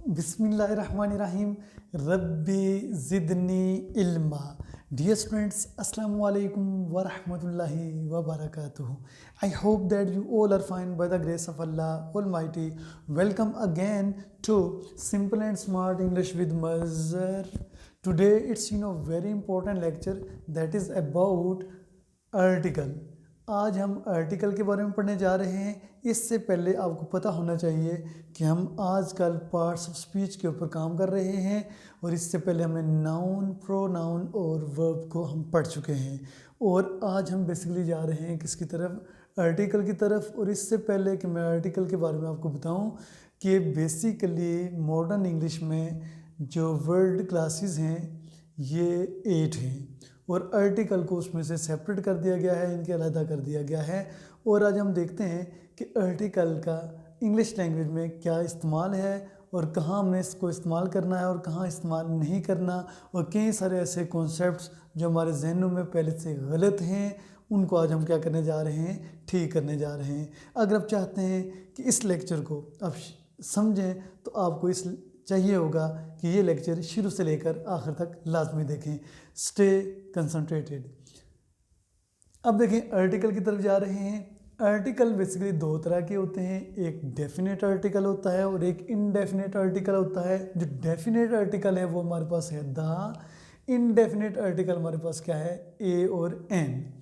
बिस्मिल्लाहिर्रहमानिर्रहीम। रब्बी ज़िदनी इल्मा। Dear students, Assalamu alaikum wa rahmatullahi wa barakatuh. I hope that you all are fine by the grace of Allah Almighty. Welcome again to Simple and Smart English with Mazhar. Today it's very important lecture that is about article. आज हम article के बारे में पढ़ने जा रहे हैं। इससे पहले आपको पता होना चाहिए कि हम आजकल पार्ट्स ऑफ स्पीच के ऊपर काम कर रहे हैं और इससे पहले हमने नाउन, प्रोनाउन और वर्ब को हम पढ़ चुके हैं और आज हम बेसिकली जा रहे हैं किसकी तरफ, आर्टिकल की तरफ। और इससे पहले कि मैं आर्टिकल के बारे में आपको बताऊं कि बेसिकली मॉडर्न इंग्लिश में जो वर्ड क्लासेस हैं ये 8 हैं और आर्टिकल को उसमें से सेपरेट कर दिया गया है, इनके अलहदा कर दिया गया है। और आज हम देखते हैं कि आर्टिकल का इंग्लिश लैंग्वेज में क्या इस्तेमाल है और कहाँ हमें इसको इस्तेमाल करना है और कहाँ इस्तेमाल नहीं करना, और कई सारे ऐसे कॉन्सेप्ट्स जो हमारे जहनों में पहले से गलत हैं उनको आज हम क्या करने जा रहे हैं, ठीक करने जा रहे हैं। अगर आप चाहते हैं कि इस लेक्चर को आप समझें तो आपको इस चाहिए होगा कि ये लेक्चर शुरू से लेकर आखिर तक लाजमी देखें। Stay concentrated. अब देखें आर्टिकल की तरफ जा रहे हैं। आर्टिकल बेसिकली दो तरह के होते हैं, एक डेफिनेट आर्टिकल होता है और एक इनडेफिनेट आर्टिकल होता है। जो डेफिनेट आर्टिकल है वो हमारे पास है द, इनडेफिनेट आर्टिकल हमारे पास क्या है, ए और एन।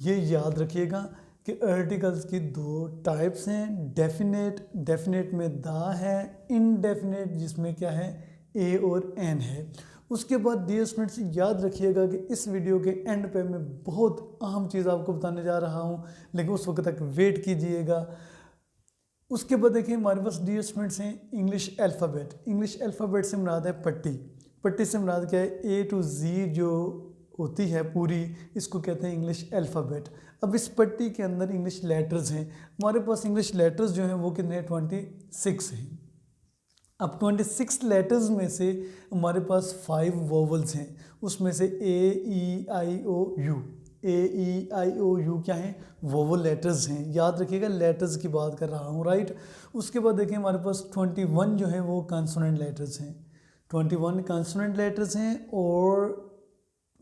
ये याद रखिएगा कि आर्टिकल्स की दो टाइप्स हैं, डेफिनेट में द है, इनडेफिनेट जिसमें क्या है, ए और एन है। उसके बाद डियर स्टूडेंट्स याद रखिएगा कि इस वीडियो के एंड पे मैं बहुत अहम चीज़ आपको बताने जा रहा हूँ, लेकिन उस वक्त तक वेट कीजिएगा। उसके बाद देखिए हमारे पास डियर स्टूडेंट्स हैं इंग्लिश अल्फ़ाबेट। इंग्लिश अल्फ़ाबेट से मुराद है पट्टी। पट्टी से मुराद क्या है, ए टू जी जो होती है पूरी, इसको कहते हैं इंग्लिश अल्फ़ाबेट। अब इस पट्टी के अंदर इंग्लिश लेटर्स हैं। हमारे पास इंग्लिश लेटर्स जो हैं वो कितने, 26 हैं। अब 26 लेटर्स में से हमारे पास 5 वोवल्स हैं, उसमें से ए ई आई ओ you. A E I O you क्या है, वोवल लेटर्स हैं। याद रखिएगा लेटर्स की बात कर रहा हूँ, राइट। उसके बाद देखिए हमारे पास 21 जो है वो कॉन्सोनेंट लेटर्स हैं। 21 कॉन्सोनेंट लेटर्स हैं और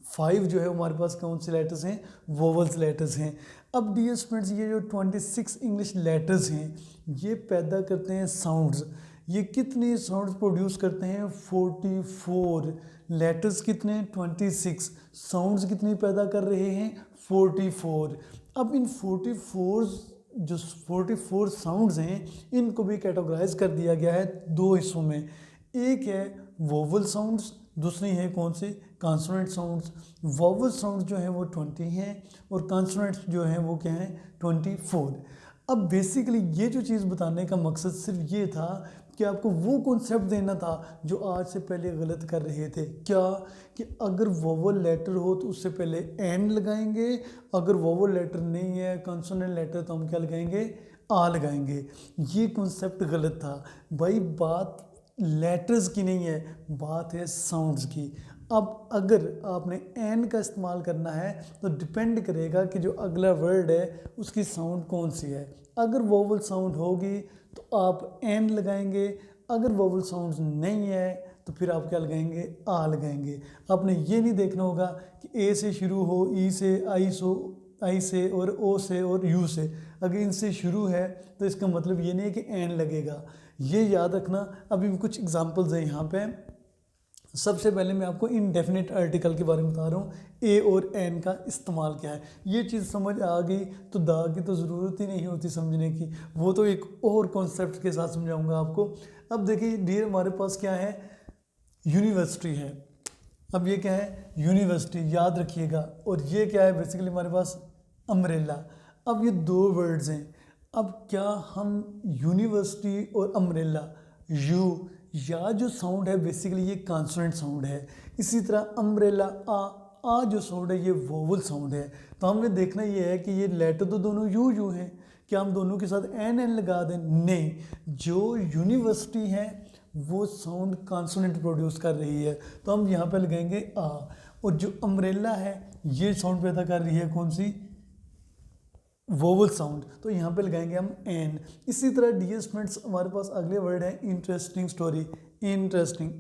5 जो है हमारे पास कौन से लेटर्स हैं, वोवल्स लेटर्स हैं। अब डियर स्टूडेंट्स ये जो 26 इंग्लिश लेटर्स हैं ये पैदा करते हैं साउंड्स। ये कितने साउंड्स प्रोड्यूस करते हैं, 44। लेटर्स कितने, 26। साउंड्स कितनी पैदा कर रहे हैं, 44। अब इन 44 साउंड्स हैं इनको भी कैटेगराइज कर दिया गया है दो हिस्सों में। एक है वोवल साउंड्स, दूसरी है कौन सी, कॉन्सोनेंट साउंड्स। वोवल साउंड्स जो हैं वो 20 हैं और कॉन्सोनेंट्स जो हैं वो क्या हैं, 24। अब बेसिकली ये जो चीज़ बताने का मकसद सिर्फ ये था कि आपको वो कॉन्सेप्ट देना था जो आज से पहले गलत कर रहे थे। क्या कि अगर वोवल लेटर हो तो उससे पहले एन लगाएंगे, अगर वोवल लेटर नहीं है, कॉन्सोनेंट लेटर, तो हम क्या लगाएंगे, आ लगाएंगे। ये कॉन्सेप्ट गलत था भाई। बात लेटर्स की नहीं है, बात है साउंड्स की। अब अगर आपने एन का इस्तेमाल करना है तो डिपेंड करेगा कि जो अगला वर्ड है उसकी साउंड कौन सी है। अगर वोवल साउंड होगी तो आप एन लगाएंगे, अगर वोवल साउंड नहीं है तो फिर आप क्या लगाएंगे, आ लगाएंगे। आपने ये नहीं देखना होगा कि ए से शुरू हो, ई से, आई से और ओ से और यू से। अगर इनसे शुरू है तो इसका मतलब ये नहीं है कि एन लगेगा, ये याद रखना। अभी कुछ एग्जांपल्स हैं यहाँ पे। सबसे पहले मैं आपको इनडेफिनेट आर्टिकल के बारे में बता रहा हूँ, ए और एन का इस्तेमाल क्या है। ये चीज़ समझ आ गई तो दा की तो ज़रूरत ही नहीं होती समझने की, वो तो एक और कॉन्सेप्ट के साथ समझाऊंगा आपको। अब देखिए डियर हमारे पास क्या है, यूनिवर्सिटी है। अब ये क्या है, यूनिवर्सिटी, याद रखिएगा। और ये क्या है, बेसिकली हमारे पास अम्ब्रेला। अब ये दो वर्ड्स हैं। अब क्या हम यूनिवर्सिटी और अम्ब्रेला, यू या जो साउंड है बेसिकली ये कॉन्सोनेंट साउंड है। इसी तरह अम्ब्रेला, आ जो साउंड है ये वोवल साउंड है। तो हमने देखना ये है कि ये लेटर तो दोनों यू हैं, क्या हम दोनों के साथ एन लगा दें, नहीं। जो यूनिवर्सिटी है वो साउंड कॉन्सोनेंट प्रोड्यूस कर रही है तो हम यहाँ पे लगाएंगे आ। और जो अम्ब्रेला है ये साउंड पैदा कर रही है कौन सी, वोवल साउंड, तो यहाँ पे लगाएंगे हम एन। इसी तरह डियर स्टूडेंट्स हमारे पास अगले वर्ड है इंटरेस्टिंग स्टोरी। इंटरेस्टिंग,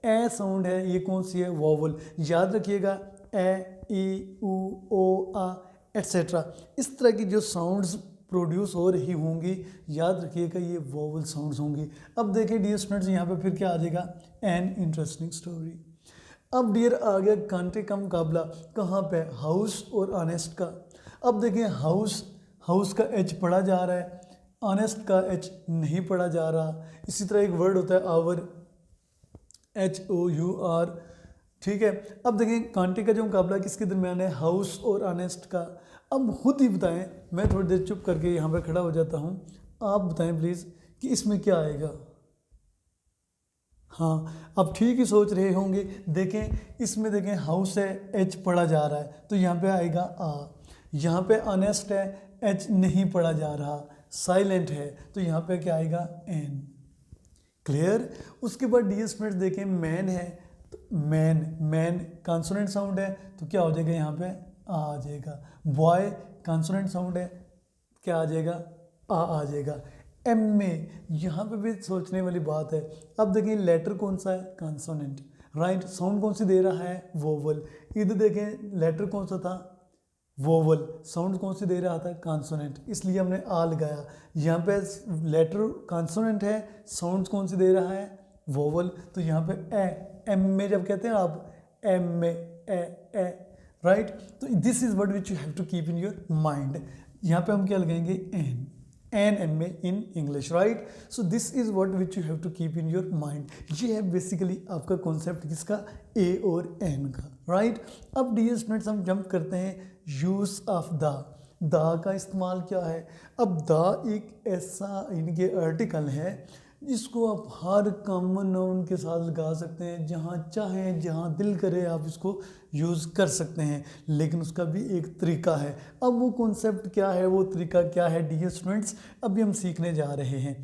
ए साउंड है, ये कौन सी है? वोवल। याद रखिएगा ए, ई, उ, ओ, आ एट्सेट्रा, इस तरह की जो साउंड्स प्रोड्यूस हो रही होंगी, याद रखिएगा ये वोवल साउंड्स होंगी। अब देखिए डियर स्टूडेंट्स यहाँ पे फिर क्या आ जाएगा? An interesting story. अब डियर आ गया कांटे का मुकाबला, कहाँ पे? हाउस और ऑनेस्ट का। अब देखें हाउस का एच पढ़ा जा रहा है, ऑनेस्ट का एच नहीं पढ़ा जा रहा। इसी तरह एक वर्ड होता है आवर, HOUR, ठीक है। अब देखें कांटे का जो मुकाबला किसके दरमियान है? हाउस और ऑनेस्ट का। अब खुद ही बताएं, मैं थोड़ी देर चुप करके यहाँ पे खड़ा हो जाता हूँ, आप बताएं प्लीज़ कि इसमें क्या आएगा। हाँ, अब ठीक ही सोच रहे होंगे। देखें इसमें, देखें हाउस है, एच पढ़ा जा रहा है, तो यहाँ पे आएगा आ। यहाँ पे ऑनेस्ट है, एच नहीं पढ़ा जा रहा, साइलेंट है, तो यहाँ पे क्या आएगा? एन। क्लियर? उसके बाद डियर स्टूडेंट्स देखें मैन है, तो मैन कॉन्सोनेंट साउंड है, तो क्या हो जाएगा? यहाँ पे आ जाएगा। बॉय कॉन्सोनेंट साउंड है, क्या आ जाएगा? आ जाएगा। एम में यहाँ पे भी सोचने वाली बात है। अब देखिए लेटर कौन सा है? Consonant, right. साउंड कौन सी दे रहा है? वोवल। इधर देखें लेटर कौन सा था? वोवल। साउंड कौन सी दे रहा था? कॉन्सोनेंट, इसलिए हमने आ लगाया। यहाँ पे लेटर कॉन्सोनेंट है, साउंड कौन सी दे रहा है? वोवल, तो यहाँ पे एम में जब कहते हैं आप एम में ए, राइट। तो this is word which you have to keep in your mind. यहाँ पे हम क्या लगाएंगे? एन एम में in English, right. So this is word which you have to keep in your mind. ये है बेसिकली आपका कॉन्सेप्ट किसका? ए और एन का, राइट। अब डियर स्टूडेंट्स हम जंप करते हैं यूज ऑफ द का इस्तेमाल क्या है? अब द एक ऐसा इनके आर्टिकल है जिसको आप हर कॉमन नाउन के साथ लगा सकते हैं, जहाँ चाहें जहाँ दिल करे आप इसको यूज़ कर सकते हैं, लेकिन उसका भी एक तरीका है। अब वो कॉन्सेप्ट क्या है, वो तरीका क्या है डियर स्टूडेंट्स, अभी हम सीखने जा रहे हैं।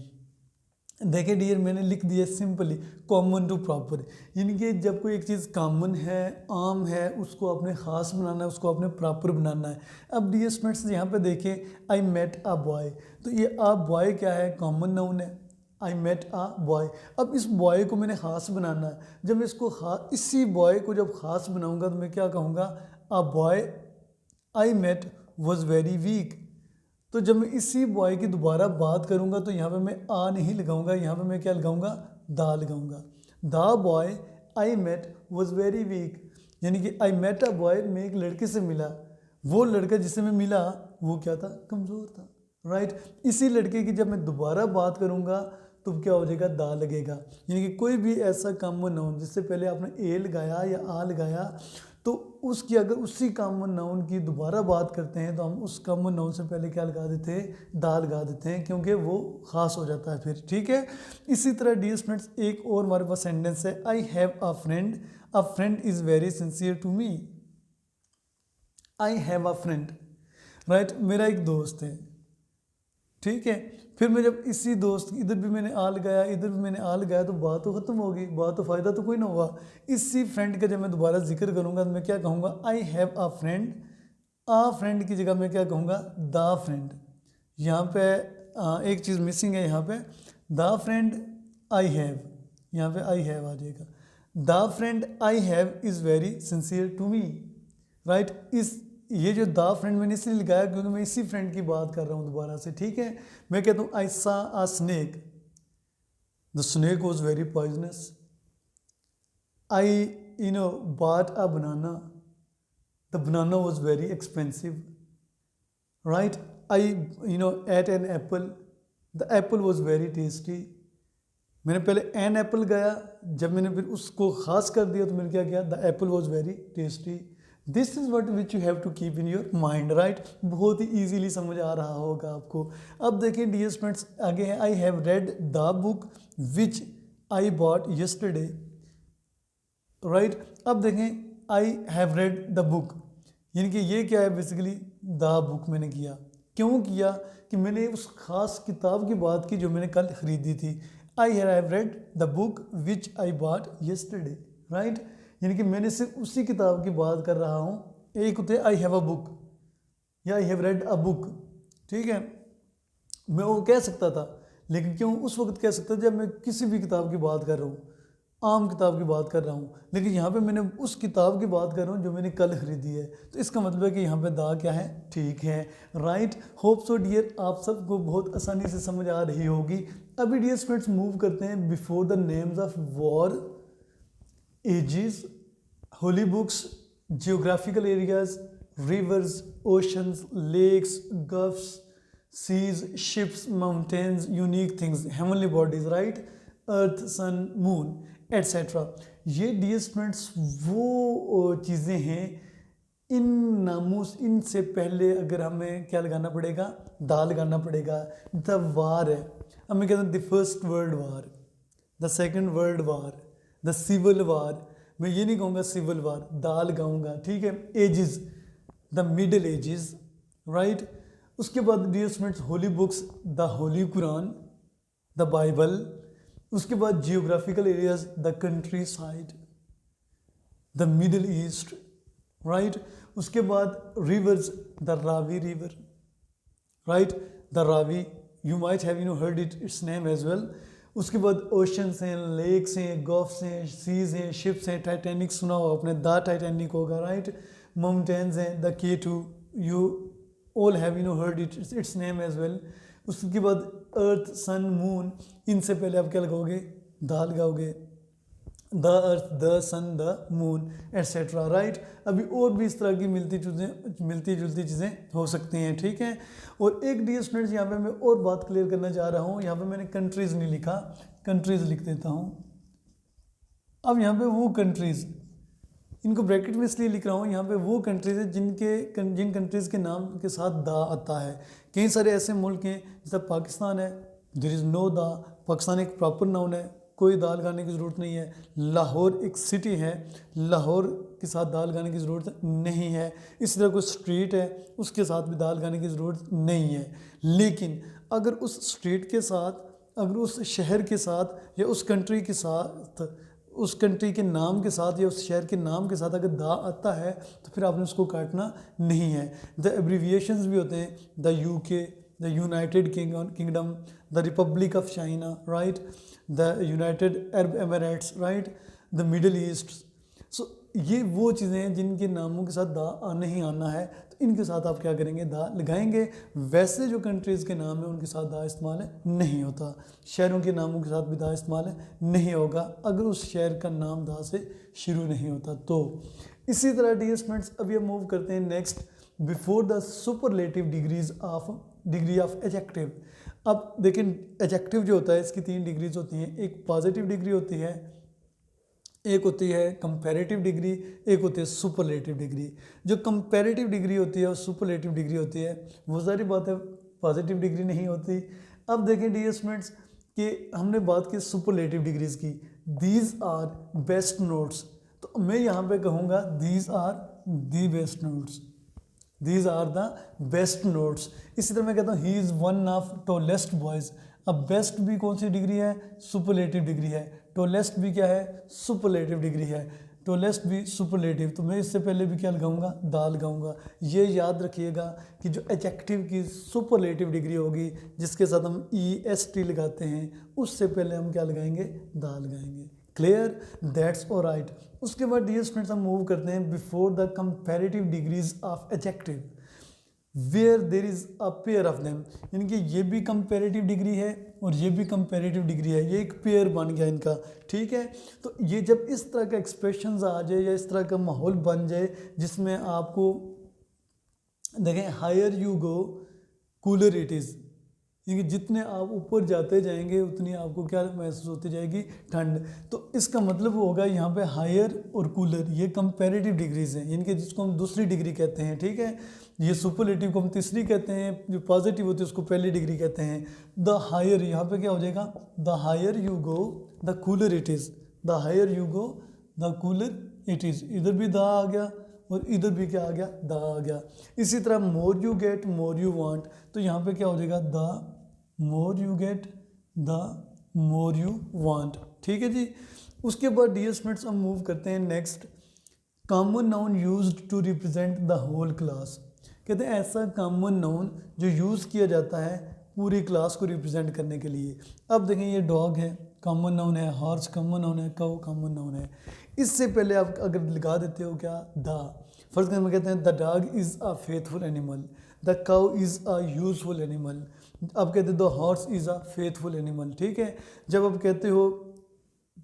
देखिए डियर मैंने लिख दिया सिंपली कॉमन टू प्रॉपर, यानी कि जब कोई एक चीज़ कॉमन है, आम है, उसको आपने ख़ास बनाना है, उसको आपने प्रॉपर बनाना है। अब डियर स्टूडेंट्स यहाँ पे देखें आई मेट अ बॉय, तो ये अ बॉय क्या है? कॉमन नाउन है। I met a boy. अब इस बॉय को मैंने ख़ास बनाना है, जब मैं इसको इसी बॉय को जब ख़ास बनाऊंगा तो मैं क्या कहूँगा? A boy I met was very weak. तो जब मैं इसी बॉय की दोबारा बात करूँगा तो यहाँ पे मैं आ नहीं लगाऊंगा, यहाँ पे मैं क्या लगाऊंगा? दा लगाऊंगा। The boy I met was very weak, यानी कि आई मेट अ बॉय, मैं एक लड़के से मिला, वो लड़का जिससे मैं मिला वो क्या था? कमज़ोर था, राइट। इसी लड़के की जब मैं दोबारा बात करूँगा तो क्या हो जाएगा? दा लगेगा। यानी कि कोई भी ऐसा कॉमन नाउन जिससे पहले आपने ए लगाया या आ लगाया, तो उसकी अगर उसी कॉमन नाउन की दोबारा बात करते हैं तो हम उस कॉमन नाउन से पहले क्या लगा देते हैं? दा लगा देते हैं, क्योंकि वो ख़ास हो जाता है फिर, ठीक है। इसी तरह डियर स्टूडेंट्स एक और हमारे पास सेंटेंस है, I have a friend is very sincere to me. I have a friend, right, मेरा एक दोस्त है, ठीक है। फिर मैं जब इसी दोस्त, इधर भी मैंने आ लगाया, इधर भी मैंने आ लगाया, तो बात तो ख़त्म हो गई, बात तो फ़ायदा तो कोई ना हुआ। इसी फ्रेंड का जब मैं दोबारा जिक्र करूँगा तो मैं क्या कहूँगा? I have a friend. A friend की जगह मैं क्या कहूँगा? The friend. यहाँ पे एक चीज़ मिसिंग है, यहाँ पे द फ्रेंड आई हैव, यहाँ पे आई हैव आ जाएगा। The friend I have is very sincere to me, right. ये जो द फ्रेंड मैंने इसलिए लगाया क्योंकि मैं इसी फ्रेंड की बात कर रहा हूँ दोबारा से, ठीक है। मैं कहता हूँ आई सा अ snake, the snake was very poisonous. I bought a banana, the banana was very expensive, right. I ate an apple, the apple was very tasty। मैंने पहले एन एप्पल गया, जब मैंने फिर उसको ख़ास कर दिया तो मैंने क्या किया? The apple was very tasty. This is what which you have to keep in your mind, right. बहुत ही ईजीली समझ आ रहा होगा आपको। अब देखिए डियर स्टूडेंट्स आगे है, I have read the book which I bought yesterday, right. अब देखें I have read the book, यानी कि ये क्या है? बेसिकली द बुक मैंने किया, क्यों किया? कि मैंने उस खास किताब की बात की जो मैंने कल ख़रीदी थी। I have read the book which I bought yesterday, right. यानी कि मैंने सिर्फ उसी किताब की बात कर रहा हूँ। एक होते आई हैव अ बुक या I have read a book, ठीक है, मैं वो कह सकता था, लेकिन क्यों उस वक्त कह सकता जब मैं किसी भी किताब की बात कर रहा हूँ, आम किताब की बात कर रहा हूँ, लेकिन यहाँ पे मैंने उस किताब की बात कर रहा हूँ जो मैंने कल खरीदी है, तो इसका मतलब है कि यहाँ पे दा क्या है, ठीक है, राइट। होप सो डियर आप सबको बहुत आसानी से समझ आ रही होगी। अभी डियर स्टूडेंट्स मूव करते हैं before the names of war, ages, holy books, geographical areas, rivers, oceans, lakes, gulfs, seas, ships, mountains, unique things, heavenly bodies, right? Earth, sun, moon, etc. ये डियर स्टूडेंट्स वो चीज़ें हैं, इन नामों इनसे पहले अगर हमें क्या लगाना पड़ेगा, दा लगाना पड़ेगा। द वार है, अब मैं कहता हूँ the first world war, the second world war, the civil war, मैं ये नहीं कहूँगा सिविल वार, दा लगाऊंगा, ठीक है। Ages, the Middle Ages, right. उसके बाद dear students holy books, the holy Quran, the Bible. उसके बाद geographical areas, the countryside, the Middle East, right. उसके बाद rivers, the Ravi river, right, the Ravi, you might have heard its name as well. उसके बाद oceans हैं, lakes हैं, gulfs हैं, seize हैं, शिप्स हैं, टाइटैनिक सुना होगा आपने, द टाइटैनिक होगा, राइट। माउंटेन्स हैं, the K2, you all have heard its name as well. उसके बाद अर्थ, सन, मून, इनसे पहले आप क्या लगाओगे, दा लगाओगे, the earth, the sun, the moon, etcetera, right. अभी और भी इस तरह की मिलती जुलती चीज़ें हो सकती हैं, ठीक है। और एक डियर स्टूडेंट्स यहाँ पे मैं और बात क्लियर करना चाह रहा हूँ, यहाँ पे मैंने कंट्रीज़ नहीं लिखा, कंट्रीज़ लिख देता हूँ। अब यहाँ पे वो कंट्रीज़, इनको ब्रैकेट में इसलिए लिख रहा हूँ, यहाँ पे वो कंट्रीज़ है जिन कंट्रीज़ के नाम के साथ दा आता है। कई सारे ऐसे मुल्क हैं, जैसे पाकिस्तान है, देयर इज़ नो दा, पाकिस्तान एक प्रॉपर नाउन है, कोई दाल लगाने की ज़रूरत नहीं है। लाहौर एक सिटी है, लाहौर के साथ दाल लगाने की ज़रूरत नहीं है। इसी तरह कोई स्ट्रीट है, उसके साथ भी दाल लगाने की ज़रूरत नहीं है। लेकिन अगर उस स्ट्रीट के साथ, अगर उस शहर के साथ या उस कंट्री के साथ, उस कंट्री के नाम के साथ या उस शहर के नाम के साथ अगर दा आता है तो फिर आपने उसको काटना नहीं है। द एब्रीविएशंस भी होते हैं, the UK, the United Kingdom, the Republic of China, right, the United Arab Emirates, right, the Middle East. So ये वो चीज़ें हैं जिनके नामों के साथ दा नहीं आना है, तो इनके साथ आप क्या करेंगे, दा लगाएंगे। वैसे जो कंट्रीज़ के नाम है उनके साथ दा इस्तेमाल नहीं होता, शहरों के नामों के साथ भी दा इस्तेमाल नहीं होगा अगर उस शहर का नाम दा से शुरू नहीं होता तो। इसी तरह डियर स्टूडेंट्स अभी हम मूव करते हैं next, before the superlative degree of adjective. अब देखें एडजेक्टिव जो होता है इसकी 3 डिग्रीज होती हैं, एक पॉजिटिव डिग्री होती है, एक होती है कंपैरेटिव डिग्री, एक होती है सुपरलेटिव डिग्री। जो कंपैरेटिव डिग्री होती है और सुपरलेटिव डिग्री होती है वो सारी बात है पॉजिटिव डिग्री नहीं होती। अब देखें डियर स्टूडेंट्स कि हमने बात की सुपरलेटिव डिग्रीज की, दीज आर बेस्ट नोट्स, तो मैं यहाँ पे कहूँगा these are the best notes, these are the best notes. इसी तरह मैं कहता हूँ he is one of tallest boys. अब बेस्ट भी कौन सी डिग्री है, सुपरलेटिव डिग्री है, टॉलेस्ट भी क्या है, सुपरलेटिव डिग्री है, टॉलेस्ट भी सुपरलेटिव, तो मैं इससे पहले भी क्या लगाऊंगा, दा लगाऊंगा। ये याद रखिएगा कि जो एडजेक्टिव की सुपरलेटिव डिग्री होगी जिसके साथ हम EST लगाते हैं उससे पहले हम क्या लगाएंगे, दा लगाएंगे। Clear, that's all right. उसके बाद डियर स्टूडेंट्स हम मूव करते हैं before the comparative degrees of adjective where there is a pair of them, यानी कि ये भी कंपैरेटिव डिग्री है और ये भी कंपैरेटिव डिग्री है, ये एक पेयर बन गया इनका, ठीक है। तो ये जब इस तरह का एक्सप्रेशंस आ जाए या इस तरह का माहौल बन जाए जिसमें आपको देखें higher you go cooler it is, यानी कि जितने आप ऊपर जाते जाएंगे उतनी आपको क्या महसूस होती जाएगी, ठंड। तो इसका मतलब होगा यहाँ पे हायर और कूलर ये कंपैरेटिव डिग्रीज हैं, यानी कि जिसको हम दूसरी डिग्री कहते हैं, ठीक है। ये सुपरलेटिव को हम तीसरी कहते हैं, जो पॉजिटिव होती है उसको पहली डिग्री कहते हैं। द हायर यहाँ पे क्या हो जाएगा, the higher you go the cooler it is, the higher you go the cooler it is, इधर भी द आ गया और इधर भी क्या आ गया, द आ गया। इसी तरह more you get more you want, तो यहाँ पे क्या हो जाएगा, the more you get the more you want, ठीक है जी। उसके बाद डियर स्टूडेंट्स हम मूव करते हैं next, common noun used to represent the whole class. कहते हैं ऐसा कॉमन नाउन जो यूज़ किया जाता है पूरी क्लास को रिप्रेजेंट करने के लिए। अब देखें ये डॉग है, कॉमन नाउन है, हॉर्स कॉमन नाउन है, काऊ कॉमन नाउन है। इससे पहले आप अगर लगा देते हो क्या द, फर्स्ट में कहते हैं the dog is a faithful animal, the cow is a useful animal, अब कहते हैं the horse is a faithful animal. ठीक है, जब आप कहते हो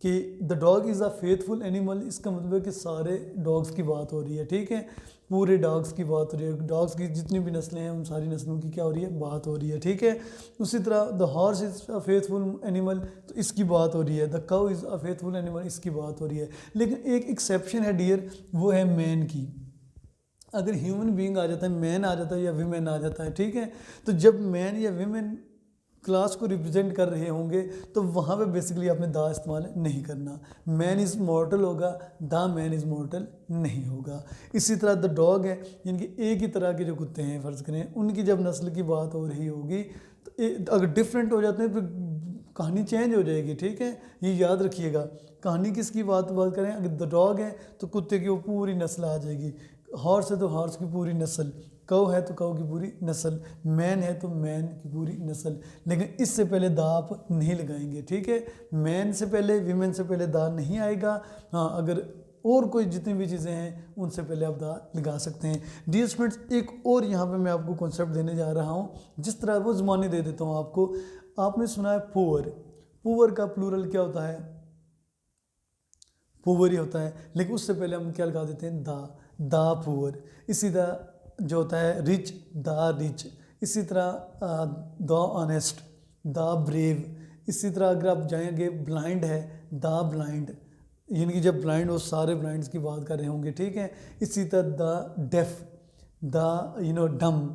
कि the dog is a faithful animal, इसका मतलब है कि सारे डॉग्स की बात हो रही है। ठीक है, पूरे डॉग्स की बात हो रही है, डॉग्स की जितनी भी नस्लें हैं उन सारी नस्लों की क्या हो रही है, बात हो रही है। ठीक है, उसी तरह the horse is a faithful animal, तो इसकी बात हो रही है। The cow is a faithful animal, इसकी बात हो रही है। लेकिन एक एक्सेप्शन है डियर, वो है मैन की। अगर ह्यूमन बीइंग आ जाता है, मैन आ जाता है या वीमेन आ जाता है, ठीक है, तो जब मैन या वीमेन क्लास को रिप्रेजेंट कर रहे होंगे तो वहाँ पे बेसिकली आपने दा इस्तेमाल नहीं करना। मैन इज़ मॉर्टल होगा, दा मैन इज़ मॉर्टल नहीं होगा। इसी तरह द डॉग है, यानी कि एक ही तरह के जो कुत्ते हैं फ़र्ज़ करें, उनकी जब नस्ल की बात हो रही होगी तो अगर डिफरेंट हो जाते हैं तो कहानी चेंज हो जाएगी। ठीक है, ये याद रखिएगा। कहानी किसकी बात करें, अगर द डॉग है तो कुत्ते की वो पूरी नस्ल आ जाएगी, हॉर्स है तो हॉर्स की पूरी नस्ल, कौ है तो कौ की पूरी नस्ल, मैन है तो मैन की पूरी नस्ल। लेकिन इससे पहले दा आप नहीं लगाएंगे। ठीक है, मैन से पहले, वीमेन से पहले दा नहीं आएगा। हाँ, अगर और कोई जितनी भी चीज़ें हैं उनसे पहले आप दा लगा सकते हैं। डियर स्टूडेंट्स, एक और यहाँ पे मैं आपको कॉन्सेप्ट देने जा रहा हूँ, जिस तरह वो ज़माने दे देता हूँ आपको। आपने सुना है पुअर, पुअर का प्लूरल क्या होता है, पुअर ही होता है, लेकिन उससे पहले हम क्या लगा देते हैं, दा पुअर। इसी तरह जो होता है रिच, दा रिच। इसी तरह द ऑनेस्ट, दा ब्रेव। इसी तरह अगर आप जाएंगे ब्लाइंड है, दा ब्लाइंड, यानी कि जब ब्लाइंड हो सारे ब्लाइंड्स की बात कर रहे होंगे। ठीक है, इसी तरह द डेफ, द डम,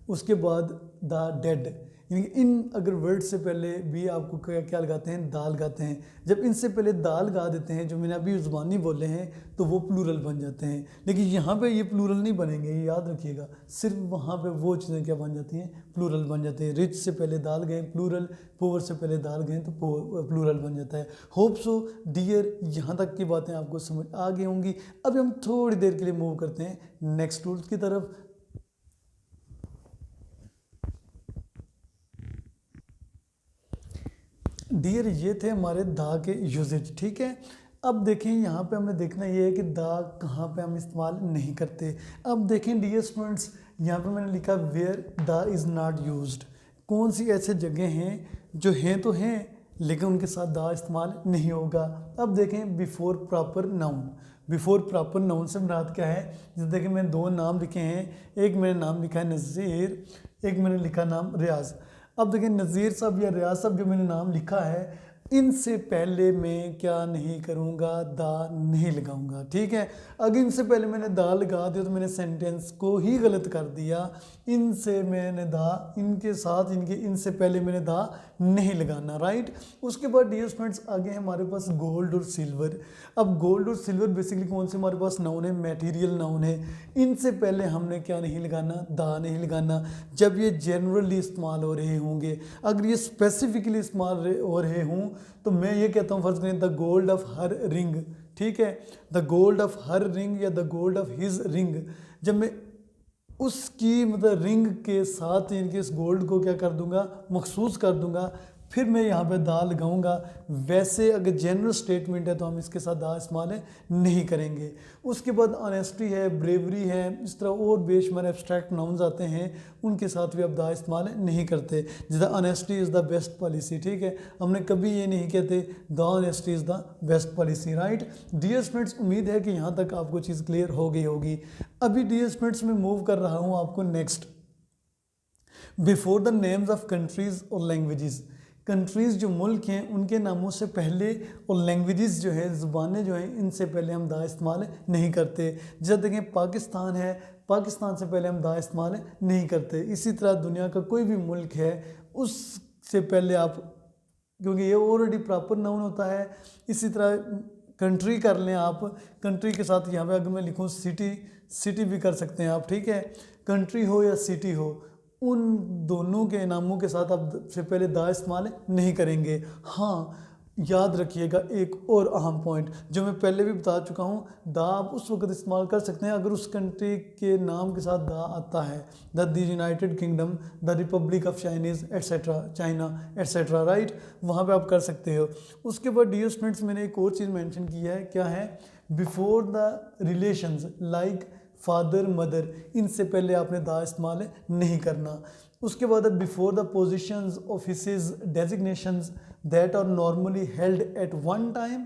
उसके बाद द डेड। यानी कि इन अगर वर्ड से पहले भी आपको क्या क्या लगाते हैं, दा लगाते हैं। जब इनसे पहले दा लगा देते हैं, जो मैंने अभी ज़ुबानी बोले हैं, तो वो प्लूरल बन जाते हैं। लेकिन यहाँ पे ये प्लूरल नहीं बनेंगे, ये याद रखिएगा। सिर्फ वहाँ पे वो चीज़ें क्या बन जाती हैं, प्लूरल बन जाते हैं। रिच से पहले दाल गए प्लूरल, पुअर से पहले दाल गए तो प्लूरल बन जाता है। होप सो डियर, यहाँ तक की बातें आपको समझ आ गई होंगी। अभी हम थोड़ी देर के लिए मूव करते हैं नेक्स्ट टूल्स की तरफ। डियर, ये थे हमारे दा के यूजेज। ठीक है, अब देखें यहाँ पे हमने देखना ये है कि दा कहाँ पे हम इस्तेमाल नहीं करते। अब देखें डियर स्टूडेंट्स, यहाँ पे मैंने लिखा वेयर दा इज़ नॉट यूज्ड। कौन सी ऐसे जगह हैं जो हैं तो हैं लेकिन उनके साथ दा इस्तेमाल नहीं होगा। अब देखें before proper noun, before proper noun से मुराद क्या है। जैसे देखें मैंने दो नाम लिखे हैं, एक मैंने नाम लिखा है नज़ीर, एक मैंने लिखा नाम रियाज। अब देखिए नज़ीर साहब या रियाज साहब जो मैंने नाम लिखा है, इनसे पहले मैं क्या नहीं करूँगा, दा नहीं लगाऊंगा। ठीक है, अगर इनसे पहले मैंने दा लगा दिया तो मैंने सेंटेंस को ही गलत कर दिया। इनसे मैंने दा, इनके साथ, इनके, इनसे पहले मैंने दा नहीं लगाना। राइट, उसके बाद डियर स्टूडेंट्स आगे हमारे पास गोल्ड और सिल्वर। अब गोल्ड और सिल्वर बेसिकली कौन से हमारे पास नाउन है, मटेरियल नाउन है। इनसे पहले हमने क्या नहीं लगाना, दा नहीं लगाना। जब ये जनरली इस्तेमाल हो रहे होंगे, अगर ये स्पेसिफिकली इस्तेमाल हो रहे हों, तो मैं ये कहता हूँ फर्ज करें the gold of her ring. ठीक है, the gold of her ring या the gold of his ring, जब मैं उसकी मतलब रिंग के साथ इनके इस गोल्ड को क्या कर दूंगा, मखसूस कर दूंगा, फिर मैं यहाँ पे दा लगाऊंगा। वैसे अगर जनरल स्टेटमेंट है तो हम इसके साथ दा इस्तेमाल नहीं करेंगे। उसके बाद ऑनेस्टी है, ब्रेवरी है, इस तरह और बेशुमार एब्स्ट्रैक्ट नाउन्स आते हैं, उनके साथ भी अब दा इस्तेमाल नहीं करते। जैसे honesty is the best policy. ठीक है, हमने कभी ये नहीं कहते the honesty is the best policy. Right dear students, उम्मीद है कि यहाँ तक आपको चीज़ क्लियर हो गई होगी। अभी डियर स्टूडेंट्स मैं मूव कर रहा हूँ आपको next, before the names of countries और लैंग्वेजेस। कंट्रीज़ जो मुल्क हैं उनके नामों से पहले और लैंग्वेजेस जो है, ज़ुबानें जो हैं, इनसे पहले हम दा इस्तेमाल नहीं करते। जैसे देखें पाकिस्तान है, पाकिस्तान से पहले हम दा इस्तेमाल नहीं करते। इसी तरह दुनिया का कोई भी मुल्क है उससे पहले आप, क्योंकि ये ऑलरेडी प्रॉपर नाउन होता है। इसी तरह कंट्री कर लें आप, कंट्री के साथ यहाँ पे अगर मैं लिखूँ सिटी, सिटी भी कर सकते हैं आप। ठीक है, कंट्री हो या सिटी हो, उन दोनों के नामों के साथ आप से पहले दा इस्तेमाल नहीं करेंगे। हाँ, याद रखिएगा एक और अहम पॉइंट जो मैं पहले भी बता चुका हूँ, दा आप उस वक्त इस्तेमाल कर सकते हैं अगर उस कंट्री के नाम के साथ दा आता है, the United Kingdom, the Republic of Chinese etcetera, China etcetera, right, वहाँ पे आप कर सकते हो। उसके बाद डियर स्टूडेंट्स मैंने एक और चीज़ मेंशन की है, क्या है, before the relations like father mother, इनसे पहले आपने दा इस्तेमाल नहीं करना। उसके बाद before the positions offices designations that are normally held at one time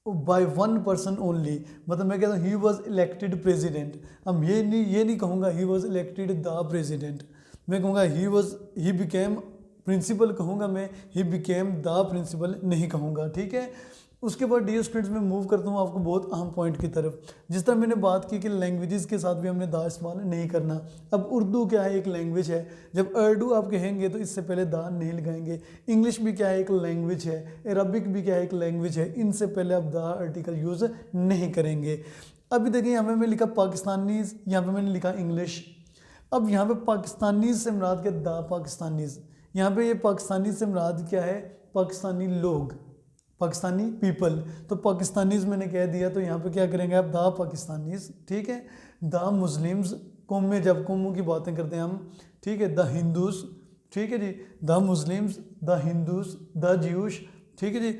by one person only, मतलब मैं कहता हूँ ही वॉज इलेक्टेड प्रेजिडेंट, अब ये नहीं कहूँगा he was elected the president, मैं कहूँगा ही बिकेम प्रिंसिपल कहूँगा मैं, ही बिकेम द प्रिंसिपल नहीं कहूँगा, ठीक है। उसके बाद डियर स्टूडेंट्स में मूव करता हूँ आपको बहुत अहम पॉइंट की तरफ, जिस तरह मैंने बात की कि लैंग्वेजेस के साथ भी हमने दा इस्तेमाल नहीं करना। अब उर्दू क्या है, एक लैंग्वेज है, जब अर्दू आप कहेंगे तो इससे पहले दा नहीं लगाएंगे। इंग्लिश भी क्या है, एक लैंग्वेज है। अरबिक भी क्या है, एक लैंग्वेज है, इनसे पहले आप दा आर्टिकल यूज़ नहीं करेंगे। अभी देखिए यहाँ पे मैं लिखा पाकिस्तानीज़, यहाँ पे मैंने लिखा इंग्लिश। अब यहाँ पे पाकिस्तानीज़ से मुराद क्या, दा पाकिस्तानीज़, यहाँ पे ये पाकिस्तानी से मुराद क्या है, पाकिस्तानी लोग, पाकिस्तानी पीपल, तो पाकिस्तानीज़ मैंने कह दिया, तो यहाँ पे क्या करेंगे आप, दा पाकिस्तानीज़, ठीक है। दा मुस्लिम्स, कौम में जब कौमों की बातें करते हैं हम, ठीक है, द हिंदूज़, ठीक है जी, the Muslims, the Hindus, the Jewish, ठीक है जी।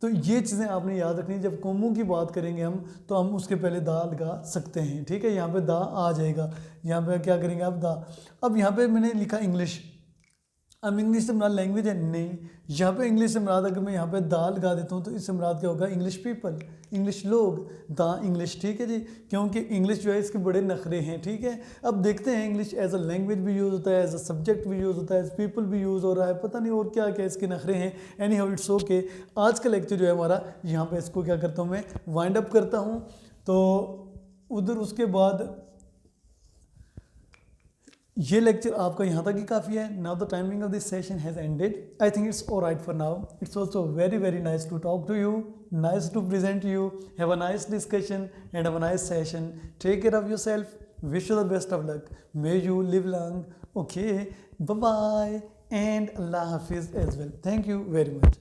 तो ये चीज़ें आपने याद रखनी, जब कौमों की बात करेंगे हम तो हम उसके पहले दा लगा सकते हैं, ठीक है। यहाँ पे दा आ जाएगा, यहाँ पे क्या करेंगे आप, दा। अब यहाँ पे मैंने लिखा इंग्लिश, अब इंग्लिश से मुराद लैंग्वेज है नहीं, यहाँ पे इंग्लिश से मुराद अगर मैं यहाँ पे दा लगा देता हूँ तो इससे मुराद क्या होगा, इंग्लिश पीपल, इंग्लिश लोग, दा इंग्लिश, ठीक है जी, क्योंकि इंग्लिश जो है इसके बड़े नखरे हैं, ठीक है। अब देखते हैं इंग्लिश एज अ लैंग्वेज भी यूज़ होता है, एज अ सब्जेक्ट भी यूज़ होता है, एज पीपल भी यूज़ हो रहा है, पता नहीं और क्या क्या इसके नखरे हैं। Any how it's okay. आज का लेक्चर जो है हमारा यहाँ पर इसको क्या करता हूँ मैं, वाइंड अप करता हूँ। तो उधर उसके बाद ये लेक्चर आपका यहाँ तक ही काफ़ी है। Now the timing of this session has ended, I think it's alright for now. It's also very very nice to talk to you, nice to present you, have a nice discussion and have a nice session. Take care of yourself, wish you the best of luck, may you live long, okay, bye bye and अल्लाह हाफिज़ as well. Thank you very much.